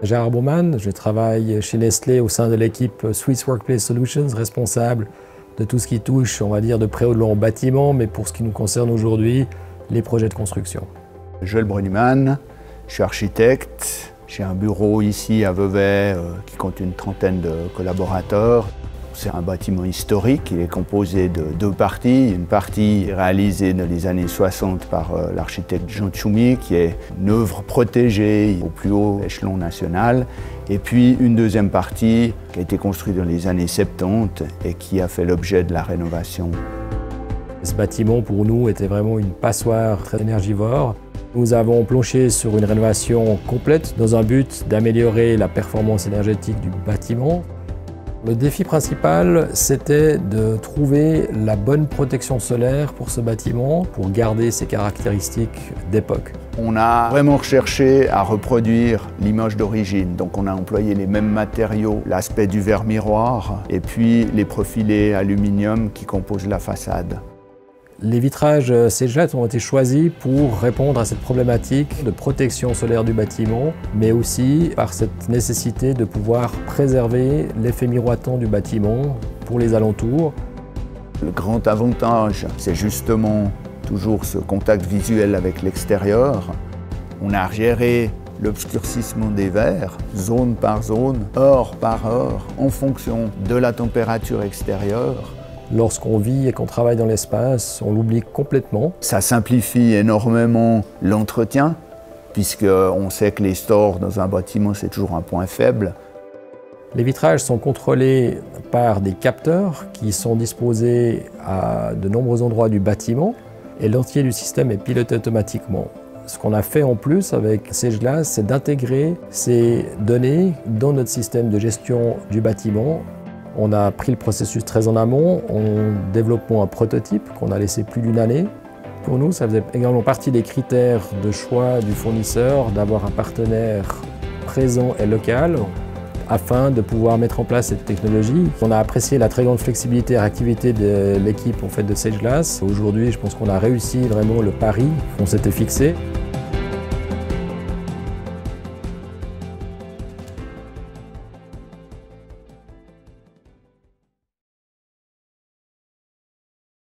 Gérard Baumann, je travaille chez Nestlé au sein de l'équipe Swiss Workplace Solutions, responsable de tout ce qui touche, on va dire, de près ou de loin au bâtiment, mais pour ce qui nous concerne aujourd'hui, les projets de construction. Joël Brunnemann, je suis architecte. J'ai un bureau ici à Vevey qui compte une trentaine de collaborateurs. C'est un bâtiment historique, il est composé de deux parties. Une partie réalisée dans les années 60 par l'architecte Jean Tchoumi, qui est une œuvre protégée au plus haut échelon national. Et puis une deuxième partie qui a été construite dans les années 70 et qui a fait l'objet de la rénovation. Ce bâtiment pour nous était vraiment une passoire très énergivore. Nous avons planché sur une rénovation complète dans un but d'améliorer la performance énergétique du bâtiment. Le défi principal, c'était de trouver la bonne protection solaire pour ce bâtiment, pour garder ses caractéristiques d'époque. On a vraiment recherché à reproduire l'image d'origine, donc on a employé les mêmes matériaux, l'aspect du verre miroir et puis les profilés aluminium qui composent la façade. Les vitrages Sagelglass ont été choisis pour répondre à cette problématique de protection solaire du bâtiment, mais aussi par cette nécessité de pouvoir préserver l'effet miroitant du bâtiment pour les alentours. Le grand avantage, c'est justement toujours ce contact visuel avec l'extérieur. On a géré l'obscurcissement des verres, zone par zone, heure par heure, en fonction de la température extérieure. Lorsqu'on vit et qu'on travaille dans l'espace, on l'oublie complètement. Ça simplifie énormément l'entretien, puisqu'on sait que les stores dans un bâtiment, c'est toujours un point faible. Les vitrages sont contrôlés par des capteurs qui sont disposés à de nombreux endroits du bâtiment et l'entier du système est piloté automatiquement. Ce qu'on a fait en plus avec Sagelglass, c'est d'intégrer ces données dans notre système de gestion du bâtiment. On a pris le processus très en amont en développant un prototype qu'on a laissé plus d'une année. Pour nous, ça faisait également partie des critères de choix du fournisseur d'avoir un partenaire présent et local afin de pouvoir mettre en place cette technologie. On a apprécié la très grande flexibilité et réactivité de l'équipe de Sagelglass. Aujourd'hui, je pense qu'on a réussi vraiment le pari qu'on s'était fixé.